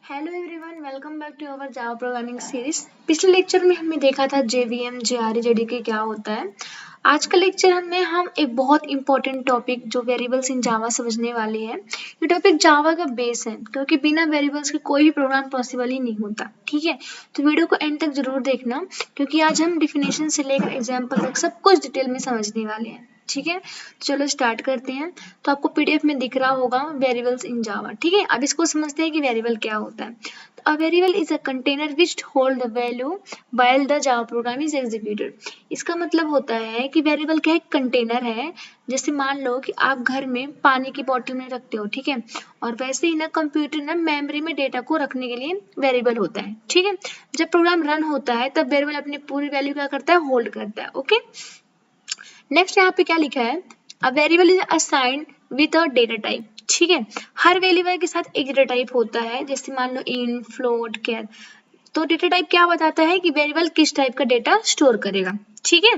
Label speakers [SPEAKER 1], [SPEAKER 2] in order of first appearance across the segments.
[SPEAKER 1] Hello everyone, welcome back to our Java programming series. पिछले lecture में हमने देखा था जेवीएम जेआरए जेडीके क्या होता है। आज का लेक्चर में हम एक बहुत इंपॉर्टेंट टॉपिक जो वेरिएबल्स इन जावा समझने वाले हैं। ये टॉपिक जावा का बेस है क्योंकि बिना वेरिएबल्स के कोई भी प्रोग्राम पॉसिबल ही नहीं होता। ठीक है, तो वीडियो को एंड तक जरूर देखना क्योंकि आज हम डिफिनेशन से लेकर एग्जाम्पल तक सब कुछ डिटेल में समझने वाले हैं। ठीक है, चलो स्टार्ट करते हैं। तो आपको पीडीएफ में दिख रहा होगा वेरिएबल्स इन जावा। ठीक है, अब इसको समझते हैं कि वेरिएबल क्या होता है। तो a variable is a container which hold the value while the Java program is executed. इसका मतलब होता है कि वेरिएबल क्या एक कंटेनर है। जैसे मान लो कि आप घर में पानी की बोतल में रखते हो, ठीक है, और वैसे ही ना कंप्यूटर ना मेमोरी में डेटा को रखने के लिए वेरिएबल होता है। ठीक है, जब प्रोग्राम रन होता है तब वेरिएबल अपनी पूरी वैल्यू क्या करता है, होल्ड करता है। ओके, नेक्स्ट यहाँ पे क्या लिखा है, a variable is assigned with a data type. ठीक है, हर वेरिएबल के साथ एक डेटा टाइप होता है। जैसे मान लो इंट, फ्लोट, कैर। तो डेटा टाइप क्या बताता है कि वेरिएबल किस टाइप का डेटा स्टोर करेगा। ठीक है,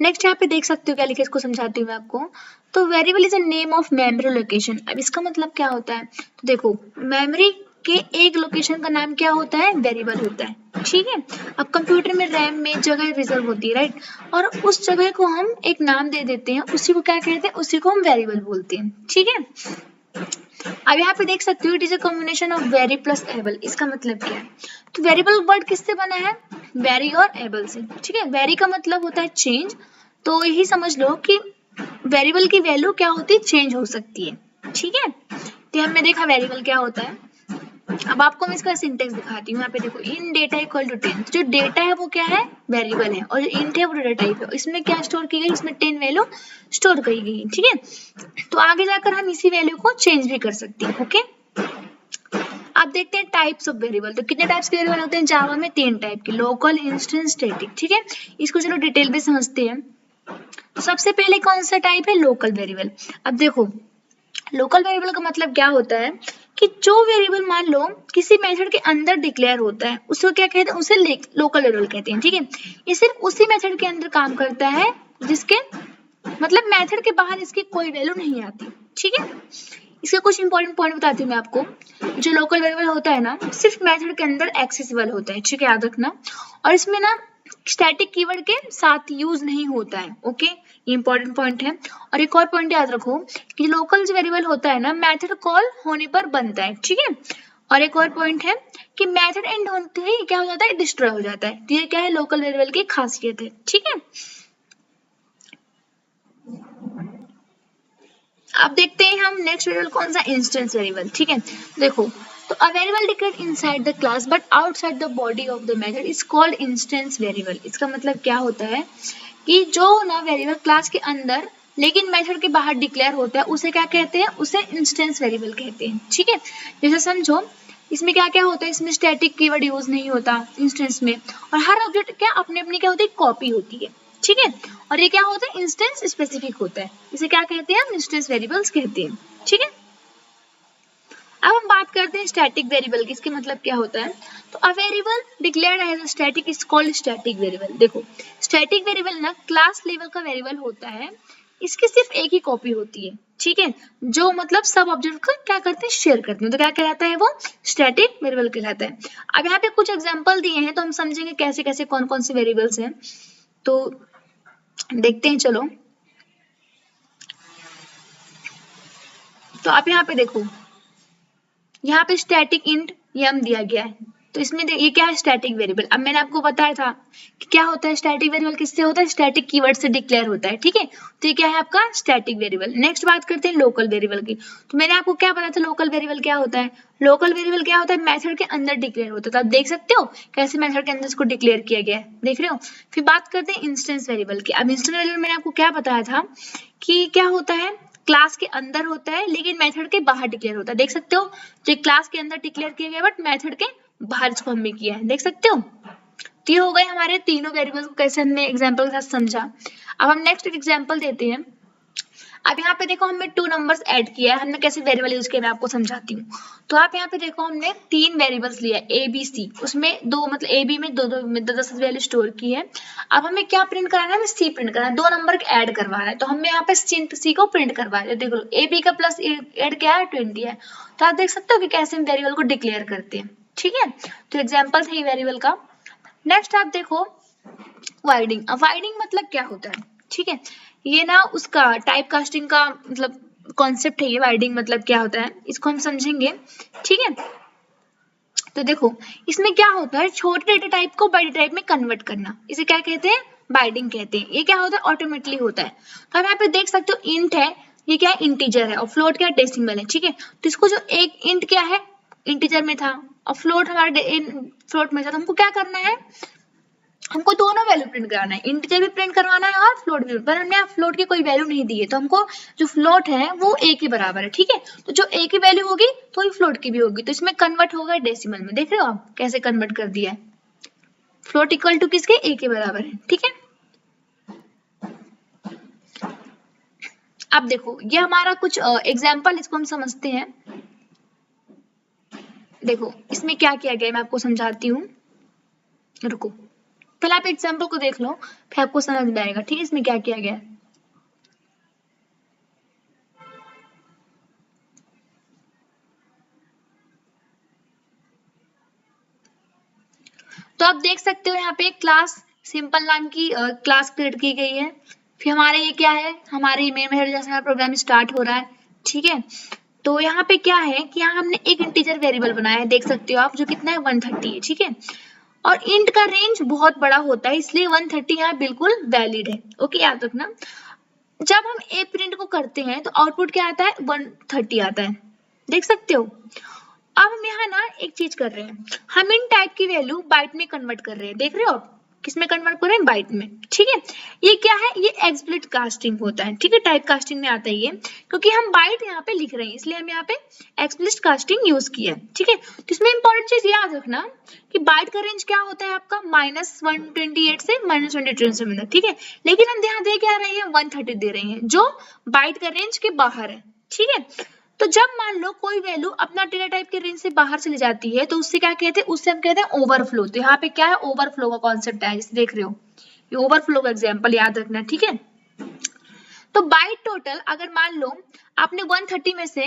[SPEAKER 1] नेक्स्ट यहाँ पे देख सकते हो क्या लिखा है, इसको समझाती हूँ मैं आपको। तो variable is a name of memory location. अब इसका मतलब क्या होता है, तो देखो मेमोरी के एक लोकेशन का नाम क्या होता है, वेरिएबल होता है। ठीक है, अब कंप्यूटर में रैम में जगह रिजर्व होती है, राइट, और उस जगह को हम एक नाम दे देते हैं, उसी को क्या कहते हैं, उसी को हम वेरिएबल बोलते हैं। ठीक है, अब यहाँ पे देख सकते हो it is a combination of very plus able. इसका मतलब क्या है, तो वेरिएबल वर्ड किससे बना है, वेरी और एबल से। ठीक है, वेरी का मतलब होता है चेंज, तो यही समझ लो कि वेरिएबल की वैल्यू क्या होती है, चेंज हो सकती है। ठीक है, तो हमने देखा वेरिएबल क्या होता है। अब आपको मैं इसका सिंटेक्स दिखाती हूँ। यहाँ पे देखो, इन डेटा इक्वल टू 10। जो डेटा है वो क्या है, वेरिएबल है, और जो इंट है वो डेटा टाइप है। इसमें क्या स्टोर की गई, इसमें 10 वैल्यू स्टोर की गई। ठीक है, तो आगे जाकर हम इसी वैल्यू को चेंज भी कर सकते हैं। ओके, अब देखते हैं टाइप्स ऑफ वेरिएबल। तो कितने टाइप्स के वेरिएबल होते हैं जावा में, 3 टाइप के, लोकल, इंस्टेंस, स्टैटिक। ठीक है, इसको चलो डिटेल में समझते हैं। तो सबसे पहले कौन सा टाइप है, लोकल वेरिएबल। अब देखो लोकल वेरिएबल का मतलब क्या होता है कि जो वेरिएबल मान लो किसी मेथड के अंदर डिक्लेयर होता है, उसको क्या कहते हैं, उसे लोकल वेरिएबल कहते हैं। ठीक है, ये सिर्फ उसी मेथड के अंदर काम करता है जिसके मतलब मेथड के बाहर इसकी कोई वैल्यू नहीं आती। ठीक है, इसके कुछ इंपॉर्टेंट पॉइंट बताती हूँ मैं आपको। जो लोकल वेरिएबल होता है ना, सिर्फ मेथड के अंदर एक्सेसिबल होता है। ठीक है, याद रखना, और इसमें ना स्टैटिक कीवर्ड के साथ यूज नहीं होता है। ओके, ये इंपॉर्टेंट पॉइंट है। और एक और पॉइंट याद रखो कि लोकल जो वेरिएबल होता है ना, मेथड कॉल होने पर बनता है। ठीक है, और एक और पॉइंट है कि मेथड एंड होते ही क्या हो जाता है, डिस्ट्रॉय हो जाता है। तो ये क्या है, लोकल वेरिएबल की खासियत है। ठीक है, अब देखते हैं हम नेक्स्ट वेरिएबल कौन सा, इंस्टेंस वेरिएबल। ठीक है, देखो, तो a variable declared inside the class but outside the body of the method is called instance variable. इसका मतलब क्या होता है कि जो ना वेरिएबल क्लास के अंदर लेकिन मेथड के बाहर डिक्लेयर होता है, उसे क्या कहते हैं, उसे इंस्टेंस वेरिएबल कहते हैं। ठीक है, जैसे समझो इसमें क्या क्या होता है, इसमें स्टैटिक कीवर्ड यूज नहीं होता इंस्टेंस में, और हर ऑब्जेक्ट क्या अपनी अपनी क्या होती है, कॉपी होती है। ठीक है, और ये क्या होता है, इंस्टेंस स्पेसिफिक होता है। इसे क्या कहते हैं, हम इंस्टेंस वेरिएबल्स कहते हैं। ठीक है, अब हम बात करते हैं स्टैटिक वेरिएबल की। इसके मतलब क्या होता है, तो a variable declared as a static is called static variable. देखो स्टैटिक वेरिएबल ना क्लास लेवल का वेरिएबल होता है, इसकी सिर्फ एक ही कॉपी होती है। ठीक है, जो मतलब सब ऑब्जेक्ट को क्या करते हैं, शेयर करते हैं, तो क्या कहलाता है, वो स्टैटिक वेरिएबल कहलाता है। अब यहाँ पे कुछ एग्जांपल दिए हैं तो हम समझेंगे कैसे कैसे कौन कौन से वेरिएबल्स हैं, तो देखते हैं। चलो, तो आप यहाँ पे देखो, यहाँ पे स्टैटिक इंट यम दिया गया है, तो इसमें ये क्या है, स्टैटिक वेरिएबल। अब मैंने आपको बताया था कि क्या होता है स्टैटिक वेरिएबल, किससे होता है, स्टैटिक कीवर्ड से डिक्लेयर होता है। ठीक है, तो ये क्या है आपका स्टैटिक वेरिएबल। नेक्स्ट बात करते हैं लोकल वेरिएबल की। तो मैंने आपको क्या बताया था, लोकल वेरिएबल क्या होता है, लोकल वेरिएबल क्या होता है, मेथड के अंदर डिक्लेयर होता है। तो आप देख सकते हो कैसे मेथड के अंदर इसको डिक्लेयर किया गया है, देख रहे हो। फिर बात करते हैं इंस्टेंस वेरिएबल की। अब इंस्टेंस वेरिएबल मैंने आपको क्या बताया था कि क्या होता है, क्लास के अंदर होता है लेकिन मेथड के बाहर डिक्लेयर होता है। देख सकते हो, जो क्लास के अंदर डिक्लेयर किया गया बट मेथड के बाहर इसको हमने किया है, देख सकते हो। तो ये हो गए हमारे तीनों वेरिएबल्स को कैसे हमने एग्जांपल के साथ समझा। अब हम नेक्स्ट एग्जांपल देते हैं। अब यहाँ पे देखो हमने 2 नंबर्स ऐड किया है, हमने कैसे वेरिएबल यूज किया मैं आपको समझाती हूँ। तो आप यहाँ पे देखो हमने 3 वेरिएबल्स लिया ए बी सी, उसमें दो मतलब ए बी में दो वैल्यू स्टोर की है। अब हमें क्या प्रिंट कराना है, हमें सी प्रिंट करना है, 2 नंबर ऐड करवाना है, तो हमें यहाँ पे सी को प्रिंट करवाना है। देखो ए बी का प्लस ऐड क्या है 20 है। तो आप देख सकते हो कि कैसे हम वेरिएबल को डिक्लेयर करते हैं, ठीक है। तो एग्जाम्पल है वेरिएबल का। नेक्स्ट आप देखो वाइडिंग। अब वाइडिंग मतलब क्या होता है, ठीक है, ये ना उसका टाइप कास्टिंग का मतलब कॉन्सेप्ट है ये। वाइडिंग मतलब क्या होता है इसको हम समझेंगे, ठीक है। तो देखो इसमें क्या होता है, छोटे डेटा टाइप को बड़े टाइप में कन्वर्ट करना, इसे क्या कहते हैं, बाइडिंग कहते हैं। ये क्या होता है, ऑटोमेटिकली होता है। तो आप यहाँ पे देख सकते हो इंट है, ये क्या है, इंटीजर है, और फ्लोट क्या है, डेसिमल है, ठीक है। तो इसको जो एक इंट क्या है, इंटीजर में था, और फ्लोट हमारे फ्लोट में था, तो हमको क्या करना है, हमको दोनों वैल्यू प्रिंट कराना है, इंटीजर भी प्रिंट करवाना है और फ्लोट भी। पर हमने फ्लोट की कोई वैल्यू नहीं दी है, तो हमको जो फ्लोट है वो ए के बराबर है, ठीक है। तो जो ए की वैल्यू होगी तो ही फ्लोट की भी होगी, तो इसमें कन्वर्ट होगा डेसिमल में। देख रहे हो आप कैसे कन्वर्ट कर दिया है, फ्लोट इक्वल टू किसके, ए के बराबर है, ठीक है। अब देखो ये हमारा कुछ एग्जाम्पल, इसको हम समझते हैं। देखो इसमें क्या किया गया है मैं आपको समझाती हूँ, रुको पहले आप एग्जाम्पल को देख लो फिर आपको समझ में आएगा, ठीक है, इसमें क्या किया गया है। तो आप देख सकते हो यहाँ पे क्लास सिंपल नाम की क्लास क्रिएट की गई है। फिर हमारे ये क्या है, हमारे मेन मेथड जैसे हमारा प्रोग्राम स्टार्ट हो रहा है, ठीक है। तो यहाँ पे क्या है कि यहाँ हमने एक इंटीजर वेरिएबल बनाया है, देख सकते हो आप, जो कितना है 130 है, ठीक है। और इंट का रेंज बहुत बड़ा होता है, इसलिए 130 यहाँ बिल्कुल वैलिड है, ओके, याद रखना। जब हम ए प्रिंट को करते हैं तो आउटपुट क्या आता है, 130 आता है, देख सकते हो। अब हम यहाँ ना एक चीज कर रहे हैं, हम इन टाइप की वैल्यू बाइट में कन्वर्ट कर रहे हैं, देख रहे हो आप, किस में कन्वर्ट कर रहे हैं, बाइट में, ठीक है। ये क्या है, ये एक्सप्लिट कास्टिंग होता है, ठीक है, टाइप कास्टिंग में आता है ये, क्योंकि हम बाइट यहाँ पे लिख रहे हैं इसलिए हम यहाँ पे एक्सप्लिट कास्टिंग यूज किया है, ठीक है। तो इसमें इंपॉर्टेंट चीज याद रखना कि बाइट का रेंज क्या होता है आपका, -128 से -127 तक, ठीक है। लेकिन हम यहाँ दे क्या रहे हैं, 130 दे रहे हैं, जो बाइट का रेंज के बाहर है, ठीक है। तो जब मान लो कोई वैल्यू अपना डेटा टाइप के रेंज से बाहर चली जाती है तो उससे क्या कहते हैं, उससे हम कहते हैं ओवरफ्लो। तो यहाँ पे क्या है, ओवरफ्लो का कॉन्सेप्ट है, जैसे देख रहे हो ये ओवरफ्लो का एग्जांपल याद रखना, ठीक है। तो बाइट टोटल अगर मान लो आपने 130 में से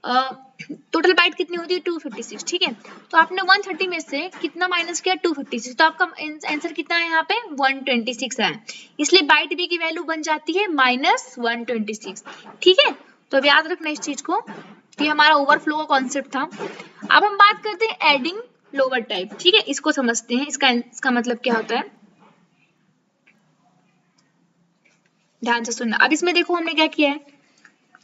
[SPEAKER 1] टोटल बाइट कितनी होती है 256, ठीक है। तो आपने 130 में से कितना माइनस किया 256, तो आपका आंसर कितना है यहाँ पे 126 है, इसलिए बाइट बी की वैल्यू बन जाती है -126, ठीक है। तो अब याद रखना इस चीज को, ये हमारा ओवरफ्लो का कॉन्सेप्ट था। अब हम बात करते हैं एडिंग लोअर टाइप, ठीक है, इसको समझते हैं, इसका मतलब क्या होता है, ध्यान से सुनना। अब इसमें देखो हमने क्या किया है,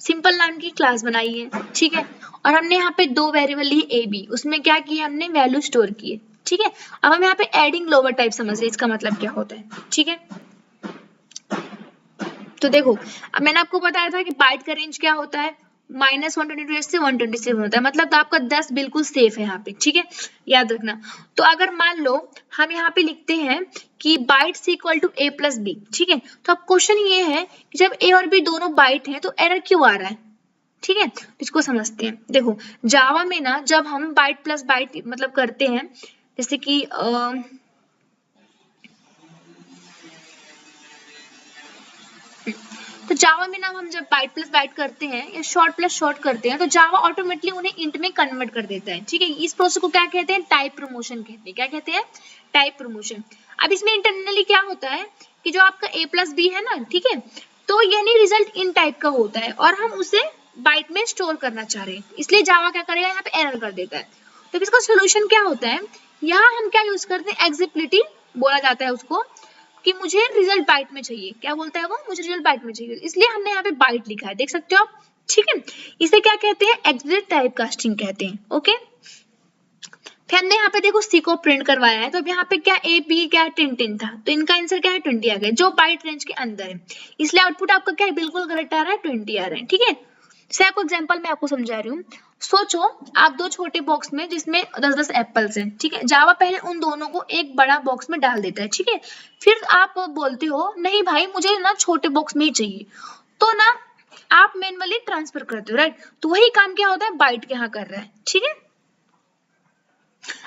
[SPEAKER 1] सिंपल नाम की क्लास बनाई है, ठीक है, और हमने यहाँ पे 2 वेरिएबल लिए ए बी, उसमें क्या किया हमने, वैल्यू स्टोर की है, ठीक है। अब हम यहाँ पे एडिंग लोअर टाइप समझ रहे हैं, इसका मतलब क्या होता है, ठीक है। तो देखो अब मैंने आपको बताया था कि बाइट का रेंज क्या होता है, -128 से 127 होता है, मतलब तो आपका 10 बिल्कुल सेफ है यहाँ पे, ठीक है, याद रखना। तो अगर मान लो हम यहाँ पे लिखते हैं कि bytes equal to a plus B, ठीक है, तो अब क्वेश्चन ये है कि जब a और b दोनों बाइट हैं तो एरर क्यों आ रहा है, ठीक है। तो इसको समझते हैं। देखो जावा में ना जब हम बाइट प्लस बाइट मतलब करते हैं, जैसे कि तो जावा में ना हम जब बाइट प्लस बाइट करते हैं या शॉर्ट प्लस शॉर्ट करते हैं तो जावा ऑटोमेटिकली उन्हें इंट में कन्वर्ट कर देता है, ठीक है। इस प्रोसेस को क्या कहते हैं, टाइप प्रमोशन कहते हैं, क्या कहते हैं, टाइप प्रमोशन। अब इसमें इंटरनली क्या होता है कि जो आपका a प्लस बी है ना, ठीक है, तो यानी रिजल्ट इन टाइप का होता है और हम उसे बाइट में स्टोर करना चाह रहे हैं, इसलिए जावा क्या करेगा, यहाँ पे एरर कर देता है। तो इसका सोल्यूशन क्या होता है, यहाँ हम क्या यूज करते हैं, एग्जिबिलिटी बोला जाता है उसको, कि मुझे रिजल्ट बाइट में चाहिए, क्या बोलता है वो, मुझे रिजल्ट बाइट में चाहिए, इसलिए हमने यहाँ पे बाइट लिखा है, देख सकते हो आप, ठीक है। इसे क्या कहते हैं, एक्सप्लिसिट टाइप कास्टिंग कहते हैं, ओके। फिर हमने यहाँ पे देखो सी को प्रिंट करवाया है, तो अब यहाँ पे क्या ए बी क्या 10 था, तो इनका आंसर क्या है 20 आ गया, जो बाइट रेंज के अंदर है, इसलिए आउटपुट आपका क्या है, बिल्कुल गलत आ रहा है, 20 आ रहा है, ठीक है। जैसे आपको एग्जांपल मैं आपको समझा रही हूँ, सोचो आप 2 छोटे बॉक्स में जिसमें 10-10 एप्पल्स हैं, ठीक है, जावा पहले उन दोनों को एक बड़ा बॉक्स में डाल देता है, ठीक है। फिर आप बोलते हो नहीं भाई मुझे ना छोटे बॉक्स में ही चाहिए, तो ना आप मैनुअली ट्रांसफर करते हो, राइट। तो वही काम क्या होता है बाइट के यहाँ कर रहा है, ठीक है।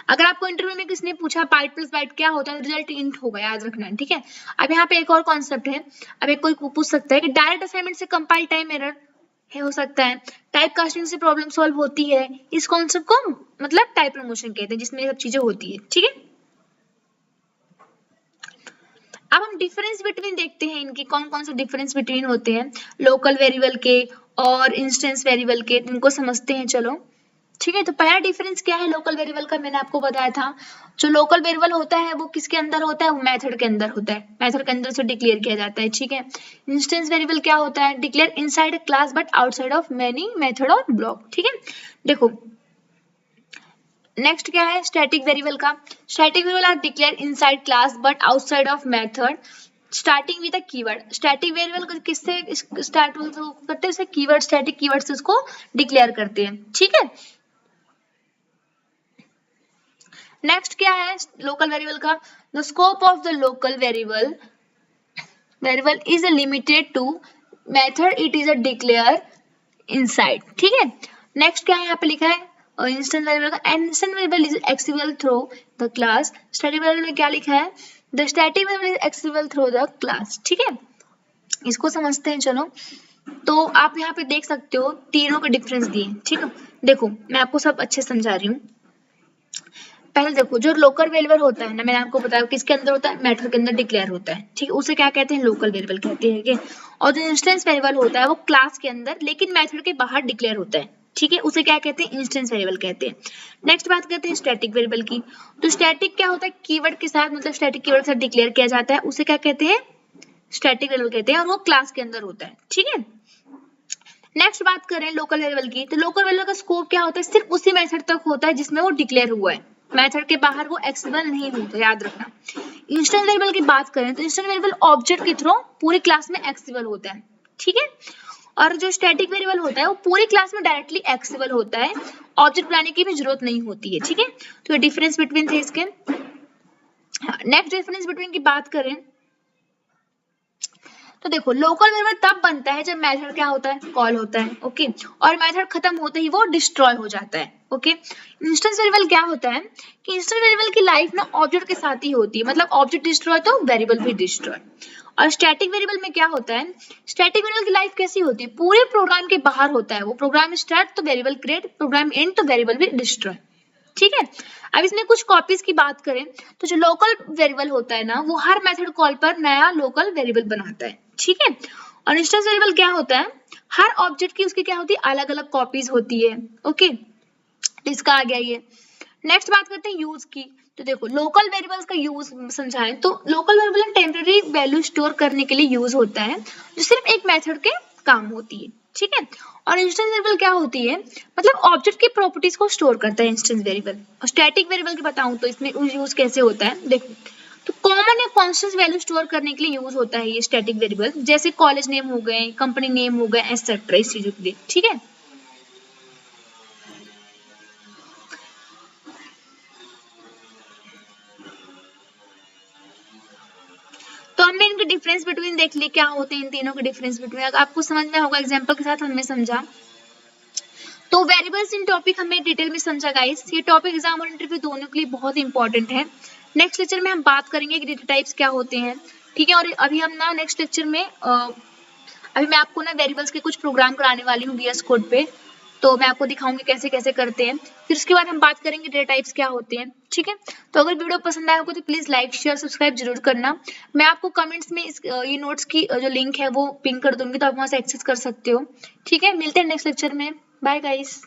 [SPEAKER 1] अगर आपको इंटरव्यू में किसने पूछा बाइट प्लस बाइट क्या होता है, रिजल्ट इंट होगा, याद रखना है, ठीक है। अब यहाँ पे एक और कॉन्सेप्ट है। अब एक कोई पूछ सकता है कि डायरेक्ट असाइनमेंट से कंपाइल टाइम एरर है, हो सकता है टाइप कास्टिंग से प्रॉब्लम सॉल्व होती है, इस कॉन्सेप्ट को मतलब टाइप प्रमोशन कहते हैं, जिसमें ये सब चीजें होती है, ठीक है। अब हम डिफरेंस बिटवीन देखते हैं, इनकी कौन कौन से डिफरेंस बिटवीन होते हैं लोकल वेरिएबल के और इंस्टेंस वेरिएबल के, इनको समझते हैं, चलो, ठीक है। तो पहला डिफरेंस क्या है लोकल वेरिएबल का, मैंने आपको बताया था। जो लोकल वेरिएबल होता है वो किसके अंदर होता है, वो मेथड के अंदर होता है, मेथड के अंदर से डिक्लेयर किया जाता है, ठीक है। इंस्टेंस वेरिएबल क्या होता है, declare inside a class but outside of many method और ब्लॉक, ठीक है। देखो नेक्स्ट क्या है स्टैटिक वेरिएबल का, static variable are declare inside class but outside of method starting with a keyword. Static variable किससे स्टार्ट करते हैं, उसे कीवर्ड, स्टैटिक कीवर्ड से उसको डिक्लेयर करते हैं, ठीक है। नेक्स्ट क्या है लोकल वेरिएबल का, the scope of the local variable is limited to method it is a declare inside, ठीक है। नेक्स्ट क्या है यहाँ पे लिखा है इंस्टेंस वेरिएबल का, instance variable is accessible through the class. Static variable में क्या लिखा है, the static variable is accessible through the class, ठीक है। इसको समझते हैं, चलो। तो आप यहाँ पे देख सकते हो तीनों के डिफरेंस दिए, ठीक है। देखो मैं आपको सब अच्छे समझा रही हूँ। पहले देखो जो लोकल वेरिएबल होता है ना, मैंने आपको बताया किसके अंदर होता है, मेथड के अंदर डिक्लेयर होता है, ठीक है, उसे क्या कहते हैं लोकल वेरिएबल कहते हैं, और जो इंस्टेंस वेरिएबल होता है वो क्लास के अंदर लेकिन मेथड के बाहर डिक्लेयर होता है, ठीक है, उसे क्या कहते हैं इंस्टेंस वेरिएबल कहते हैं। नेक्स्ट बात करते हैं स्टैटिक वेरिएबल की। तो स्टैटिक क्या होता है, कीवर्ड के साथ, मतलब स्टैटिक कीवर्ड के साथ डिक्लेयर किया जाता है, उसे क्या कहते हैं स्टैटिक वेरिएबल कहते हैं, और वो क्लास के अंदर होता है, ठीक है। नेक्स्ट बात करें लोकल वेरिएबल की, तो लोकल वेरिएबल का स्कोप क्या होता है, सिर्फ उसी मेथड तक होता है जिसमें वो डिक्लेयर हुआ है, मेथड के बाहर वो एक्सेसिबल नहीं होता, याद रखना। इंस्टेंस वेरिएबल की बात करें तो इंस्टेंस वेरिएबल ऑब्जेक्ट के थ्रू पूरी क्लास में एक्सेसिबल होता है, ठीक है। और जो स्टैटिक वेरिएबल होता है वो पूरी क्लास में डायरेक्टली एक्सेसिबल होता है, ऑब्जेक्ट बनाने की भी जरूरत नहीं होती है, ठीक है। तो ये डिफरेंस बिटवीन थे इसके। नेक्स्ट डिफरेंस बिटवीन की बात करें तो देखो लोकल वेरिएबल तब बनता है जब मेथड क्या होता है कॉल होता है, ओके, और मेथड खत्म होते ही वो डिस्ट्रॉय हो जाता है, ओके। इंस्टेंस वेरिएबल क्या होता है कि इंस्टेंस वेरिएबल की लाइफ ना ऑब्जेक्ट के साथ ही होती है, मतलब ऑब्जेक्ट डिस्ट्रॉय तो वेरिएबल भी डिस्ट्रॉय। और स्टैटिक वेरिएबल में क्या होता है, स्टैटिक वेरिएबल की लाइफ कैसी होती है, पूरे प्रोग्राम के बाहर होता है, वो प्रोग्राम स्टार्ट तो वेरिएबल क्रिएट, प्रोग्राम एंड तो वेरिएबल भी डिस्ट्रॉय, ठीक है। अब इसमें कुछ कॉपीज की बात करें तो जो लोकल वेरिएबल होता है ना वो हर मेथड कॉल पर नया लोकल वेरिएबल बनाता है, ठीक है। और इंस्टेंस वेरिएबल क्या होता है, हर ऑब्जेक्ट की उसकी क्या होती है अलग अलग कॉपीज होती है, ओके। तो इसका आ गया ये। नेक्स्ट बात करते हैं यूज की। तो देखो लोकल वेरिएबल्स का यूज समझाएं तो local variable temporary value store करने के लिए यूज होता है, जो सिर्फ एक मेथड के काम होती है, ठीक है। और इंस्टेंस वेरिएबल क्या होती है, मतलब ऑब्जेक्ट की प्रॉपर्टीज को स्टोर करता है इंस्टेंस वेरिएबल। और स्टैटिक वेरिएबल की बताऊं तो इसमें यूज कैसे होता है, देखो तो कॉमन या कॉन्स्टेंट वैल्यू स्टोर करने के लिए यूज होता है ये स्टैटिक वेरिएबल, जैसे कॉलेज नेम हो गए, कंपनी नेम हो गए, एटसेट्रा, इस चीजों के लिए, ठीक है। तो हमने इनके डिफरेंस बिटवीन देख लिए क्या होते हैं इन तीनों के डिफरेंस बिटवीन, अगर आपको समझ में होगा एग्जांपल के साथ हमने समझा। तो वेरिएबल्स इन टॉपिक हमें डिटेल में समझा गाइस, ये टॉपिक एग्जाम और इंटरव्यू दोनों के लिए बहुत इंपॉर्टेंट है। नेक्स्ट लेक्चर में हम बात करेंगे कि डेटा टाइप्स क्या होते हैं, ठीक है। और अभी हम ना नेक्स्ट लेक्चर में अभी मैं आपको ना वेरिएबल्स के कुछ प्रोग्राम कराने वाली हूँ VS कोड पे, तो मैं आपको दिखाऊंगी कैसे कैसे करते हैं, फिर उसके बाद हम बात करेंगे डेटा टाइप्स क्या होते हैं, ठीक है। तो अगर वीडियो पसंद आया होगा तो प्लीज लाइक शेयर सब्सक्राइब जरूर करना। मैं आपको कमेंट्स में ये नोट्स की जो लिंक है वो पिन कर दूंगी, तो आप वहां से एक्सेस कर सकते हो, ठीक है। मिलते हैं नेक्स्ट लेक्चर में, बाय गाइस।